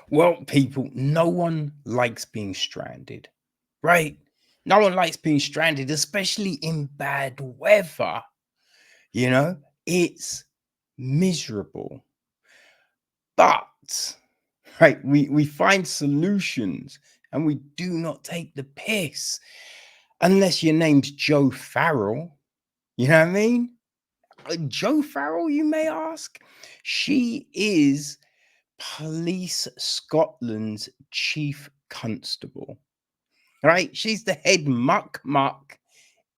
Well, people, no one likes being stranded, right? No one likes being stranded, especially in bad weather. You know, it's miserable. But, right, we find solutions and we do not take the piss. Unless your name's Joe Farrell. You know what I mean? Joe Farrell, you may ask? She is Police Scotland's chief constable, right? She's the head muck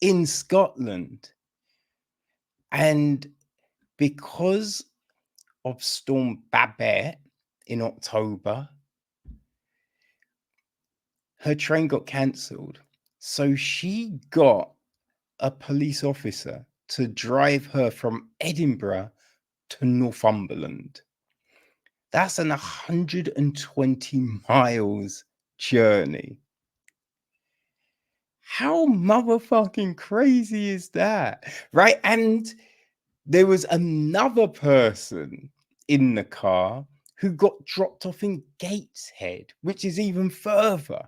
in Scotland. And because of Storm Babet in October, her train got cancelled. So she got a police officer to drive her from Edinburgh to Northumberland. That's an 120 miles journey. How motherfucking crazy is that? Right? And there was another person in the car who got dropped off in Gateshead, which is even further.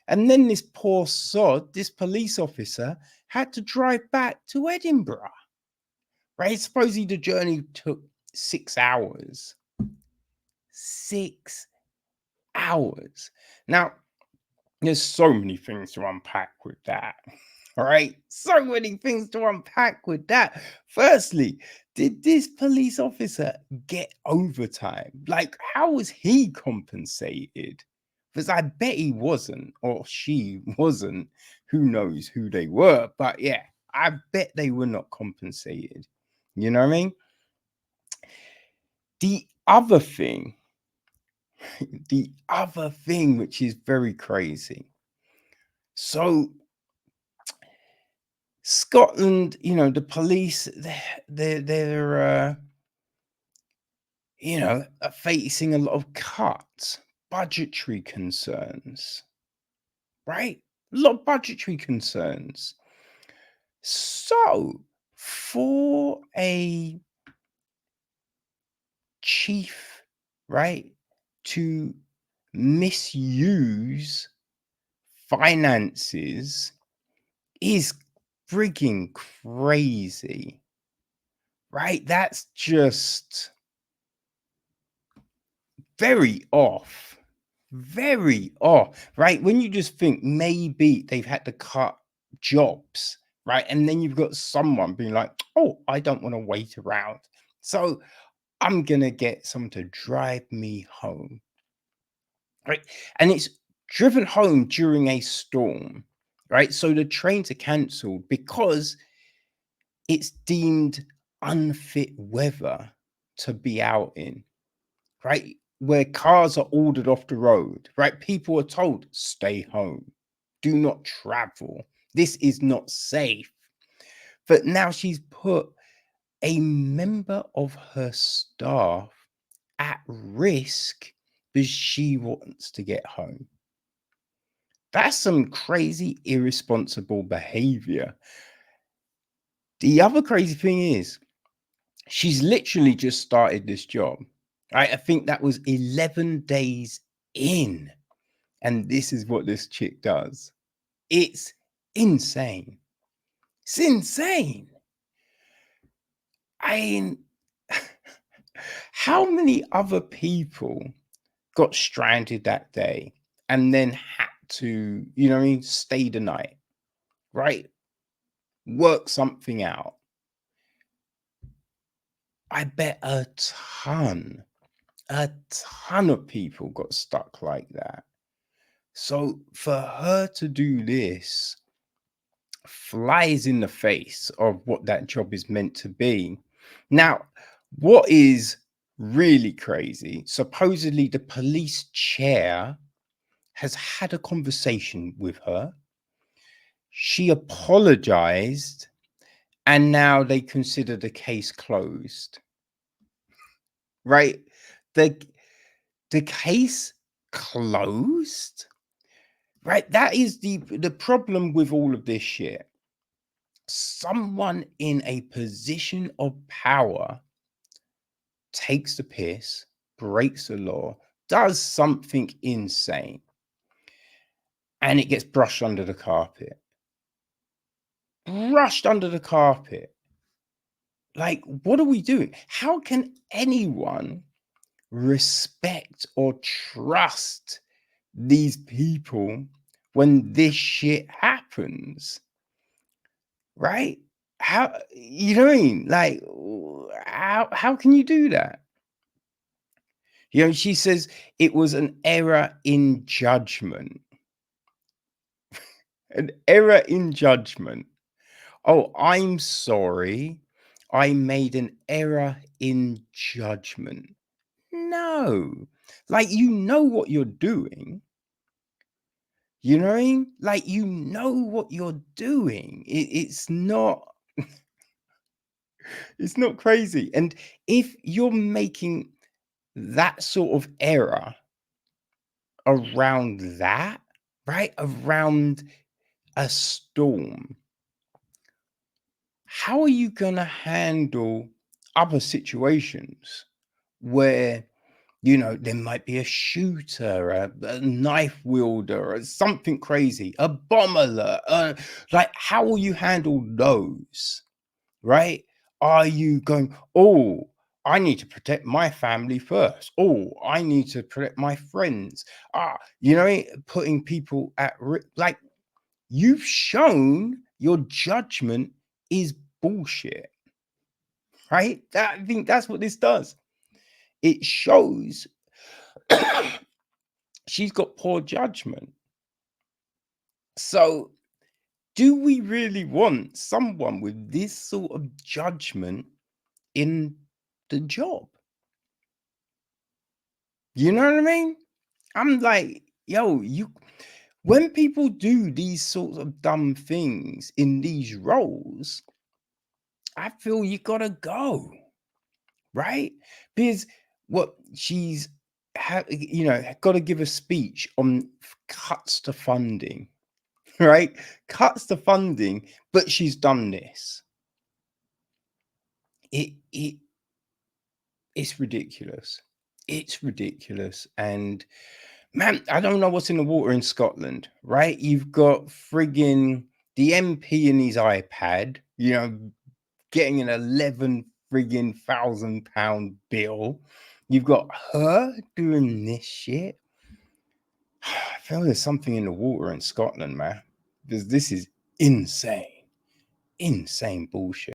And then this poor sod, this police officer, had to drive back to Edinburgh. Right? Supposedly the journey took 6 hours. 6 hours. Now, there's so many things to unpack with that. All right. So many things to unpack with that. Firstly, did this police officer get overtime? Like, how was he compensated? Because I bet he wasn't, or she wasn't. Who knows who they were? But yeah, I bet they were not compensated. You know what I mean? The other thing, which is very crazy. So Scotland, you know, the police, they're are facing a lot of cuts, budgetary concerns, right? A lot of budgetary concerns. So, for a chief, right, to misuse finances is freaking crazy, right? That's just very off. Very off, right? When you just think maybe they've had to cut jobs, right? And then you've got someone being like, oh, I don't want to wait around. So I'm going to get someone to drive me home, right? And it's driven home during a storm, right? So the trains are cancelled because it's deemed unfit weather to be out in, right? Where cars are ordered off the road, right? People are told, stay home, do not travel. This is not safe. But now she's put a member of her staff at risk because she wants to get home. That's some crazy, irresponsible behavior. The other crazy thing is, she's literally just started this job. Right? I think that was 11 days in. And this is what this chick does. It's insane. It's insane. I mean, how many other people got stranded that day and then had to, you know what I mean, stay the night, right? Work something out. I bet a ton of people got stuck like that. So for her to do this flies in the face of what that job is meant to be. Now, what is really crazy, supposedly the police chair has had a conversation with her. She apologized, and now they consider the case closed. Right? The case closed? Right? That is the problem with all of this shit. Someone in a position of power takes the piss, breaks the law, does something insane and it gets brushed under the carpet. Brushed under the carpet. Like, what are we doing? How can anyone respect or trust these people when this shit happens? Right? How, you know what I mean? Like, how can you do that? You know, she says it was an error in judgment. An error in judgment. Oh, I'm sorry. I made an error in judgment. No. Like, you know what you're doing. You know what I mean? Like, you know what you're doing. It's not it's not crazy. And if you're making that sort of error around that, right? Around a storm, how are you going to handle other situations where, you know, there might be a shooter, a knife wielder, or something crazy, a bomb alert? Like, how will you handle those, right? Are you going, oh, I need to protect my family first. Oh, I need to protect my friends. You know, putting people at risk. Like, you've shown your judgment is bullshit, right? I think that's what this does. It shows she's got poor judgment. So, do we really want someone with this sort of judgment in the job? You know what I mean? I'm like, yo, when people do these sorts of dumb things in these roles, I feel you gotta go, right? Because what she's you know, got to give a speech on cuts to funding, right? Cuts to funding, but she's done this. It's ridiculous. It's ridiculous. And man, I don't know what's in the water in Scotland, right? You've got frigging the MP in his iPad, you know, getting an 11 frigging £1,000 bill. You've got her doing this shit. I feel there's something in the water in Scotland, man, because this is insane, insane bullshit.